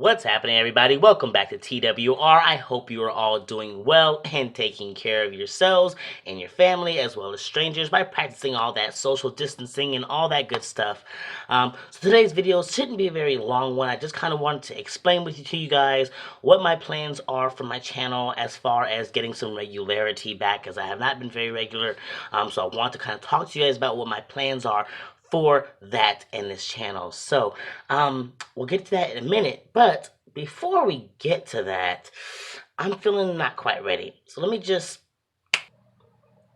What's happening, everybody? Welcome back to TWR. I hope you are all doing well and taking care of yourselves and your family as well as strangers by practicing all that social distancing and all that good stuff. So today's video shouldn't be a very long one. I just kind of wanted to explain to you guys what my plans are for my channel as far as getting some regularity back, because I have not been very regular. So I want to kind of talk to you guys about what my plans are for that in this channel. So, we'll get to that in a minute, but before we get to that, I'm feeling not quite ready. So let me just,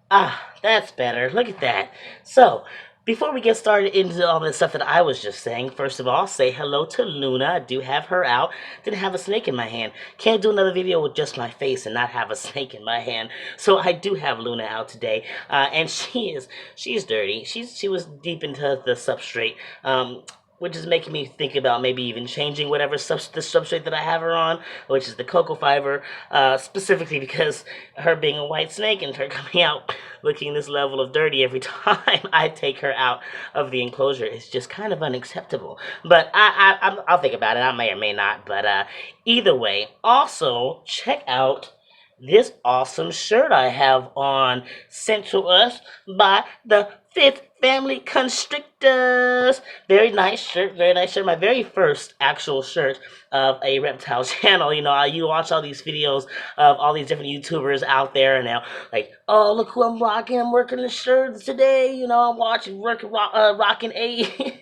that's better. Look at that. So, before we get started into all the stuff that I was just saying, first of all, say hello to Luna. I do have her out. Didn't have a snake in my hand. Can't do another video with just my face and not have a snake in my hand. So I do have Luna out today, and she's dirty. She was deep into the substrate. Which is making me think about maybe even changing whatever the substrate that I have her on, which is the cocoa fiber, specifically because her being a white snake and her coming out looking this level of dirty every time I take her out of the enclosure is just kind of unacceptable. But I'll think about it. I may or may not. But either way, also check out this awesome shirt I have on, sent to us by the Fifth Family Constrictors. Very nice shirt, very nice shirt. My very first actual shirt of a reptile channel. You know, you watch all these videos of all these different YouTubers out there, and now like, oh, look who I'm rocking. I'm working the shirts today. You know, I'm rocking a.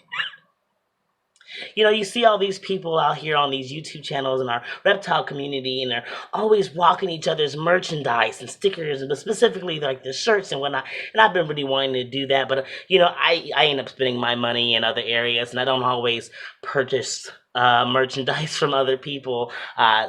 You know, you see all these people out here on these YouTube channels in our reptile community, and they're always rocking each other's merchandise and stickers, and specifically like the shirts and whatnot. And I've been really wanting to do that, but you know, I end up spending my money in other areas, and I don't always purchase merchandise from other people.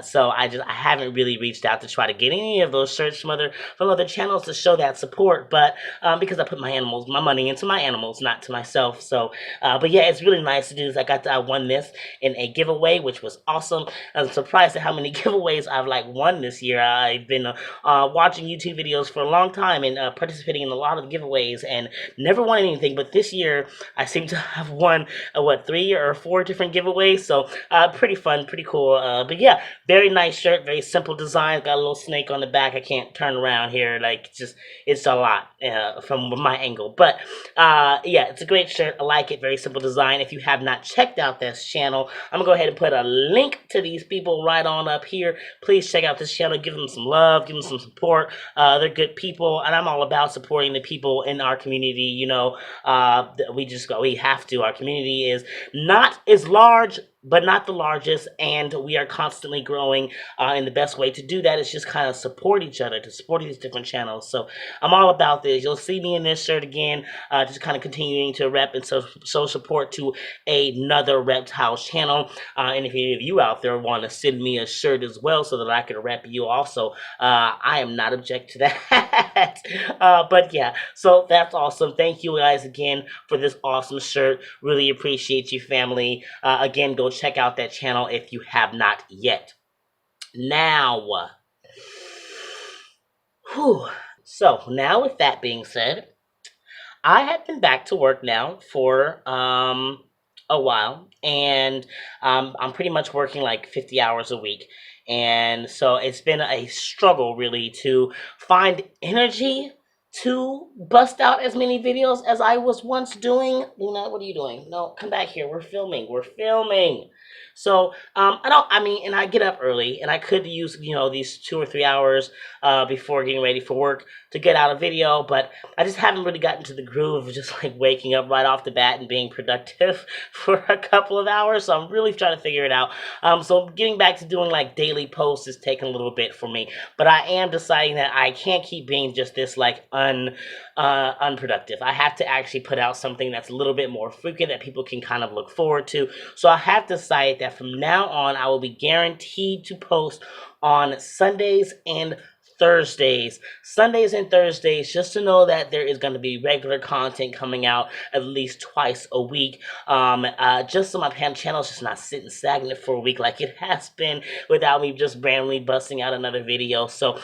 So I haven't really reached out to try to get any of those shirts from other channels to show that support. But because I put my money into my animals, not to myself. So, but yeah, it's really nice to do this. I won this in a giveaway, which was awesome. I'm surprised at how many giveaways I've won this year. I've been watching YouTube videos for a long time and participating in a lot of giveaways and never won anything. But this year I seem to have won 3 or 4 different giveaways. So pretty fun, pretty cool. But yeah, very nice shirt, very simple design. Got a little snake on the back. I can't turn around here. It's a lot from my angle. But yeah, it's a great shirt. I like it. Very simple design. If you have not checked out this channel, I'm gonna go ahead and put a link to these people right on up here. Please check out this channel. Give them some love. Give them some support. They're good people, and I'm all about supporting the people in our community. You know, we have to. Our community is not as large, but not the largest, and we are constantly growing, and the best way to do that is just kind of support each other, to support these different channels. So I'm all about this. You'll see me in this shirt again, just kind of continuing to rep and show support to another reptile channel. And if any of you out there want to send me a shirt as well so that I can rep you also, I am not object to that. But yeah, so that's awesome. Thank you guys again for this awesome shirt. Really appreciate you, family. Again, go check out that channel if you have not yet. Now, so now with that being said, I have been back to work now for a while, and I'm pretty much working 50 hours a week. And so it's been a struggle really to find energy to bust out as many videos as I was once doing. Luna, what are you doing? No, come back here. We're filming. We're filming. So, and I get up early, and I could use, these 2 or 3 hours before getting ready for work to get out a video, but I just haven't really gotten to the groove of just waking up right off the bat and being productive for a couple of hours. So I'm really trying to figure it out. So getting back to doing daily posts is taking a little bit for me, but I am deciding that I can't keep being just this unproductive. I have to actually put out something that's a little bit more frequent that people can kind of look forward to. So I have decided that from now on, I will be guaranteed to post on Sundays and Thursdays. Sundays and Thursdays, just to know that there is going to be regular content coming out at least twice a week. Just so my channel is just not sitting stagnant for a week like it has been without me just randomly busting out another video. So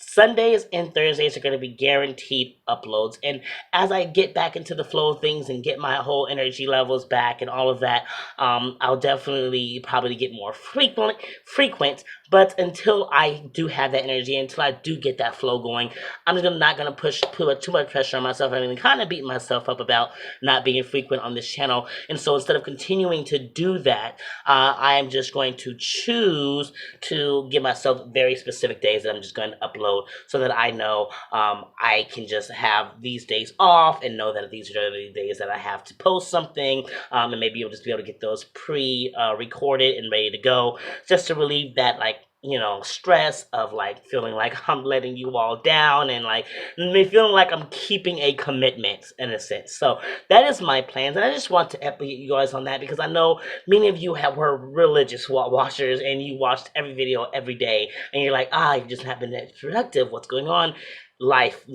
Sundays and Thursdays are going to be guaranteed uploads. And as I get back into the flow of things and get my whole energy levels back and all of that, I'll definitely probably get more frequent. But until I do have that energy, until I do get that flow going, I'm just not going to put too much pressure on myself. I mean, kind of beating myself up about not being frequent on this channel. And so instead of continuing to do that, I am just going to choose to give myself very specific days that I'm just going to upload so that I know I can just have these days off and know that these are the days that I have to post something, and maybe you'll just be able to get those recorded and ready to go, just to relieve that, like, stress of like feeling like I'm letting you all down, and like me feeling like I'm keeping a commitment in a sense. So that is my plans, and I just want to update you guys on that because I know many of you were religious watchers and you watched every video every day, and you're like, you just haven't been that productive. What's going on? Life.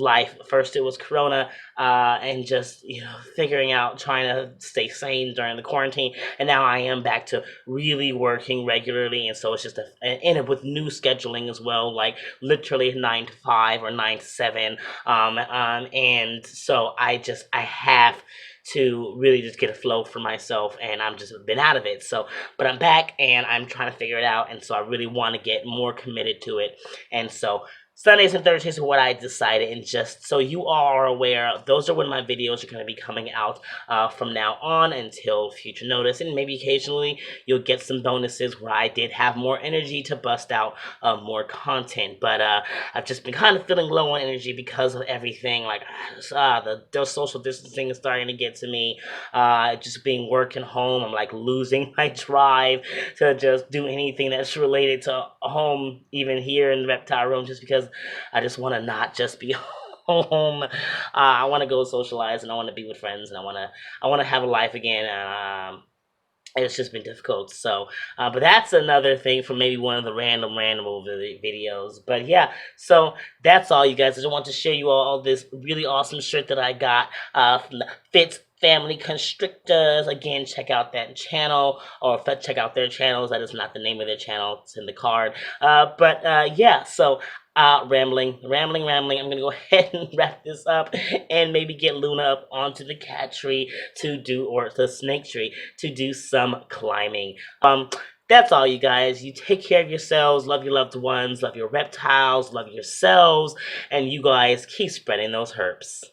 First it was Corona, and just figuring out, trying to stay sane during the quarantine, and now I am back to really working regularly, and so it's just and with new scheduling as well, like literally 9 to 5 or 9 to 7, and so I have to really just get a flow for myself, and I'm just been out of it. So, but I'm back and I'm trying to figure it out, and so I really want to get more committed to it, and so Sundays and Thursdays are what I decided, and just so you all are aware, those are when my videos are going to be coming out from now on until future notice, and maybe occasionally you'll get some bonuses where I did have more energy to bust out more content, but I've just been kind of feeling low on energy because of everything, like the social distancing is starting to get to me, just being working home, I'm like losing my drive to just do anything that's related to home, even here in the reptile room, just because I just want to not just be home. I want to go socialize, and I want to be with friends, and I want to have a life again. It's just been difficult. So, but that's another thing for maybe one of the random videos. But yeah, so that's all, you guys. I just want to share you all this really awesome shirt that I got from the Fitz Family Constrictors. Again, check out that channel, or check out their channels. That is not the name of their channel. It's in the card. But yeah, so rambling. I'm gonna go ahead and wrap this up and maybe get Luna up onto the cat tree or the snake tree to do some climbing. That's all, you guys. You take care of yourselves, love your loved ones, love your reptiles, love yourselves, and you guys keep spreading those herps.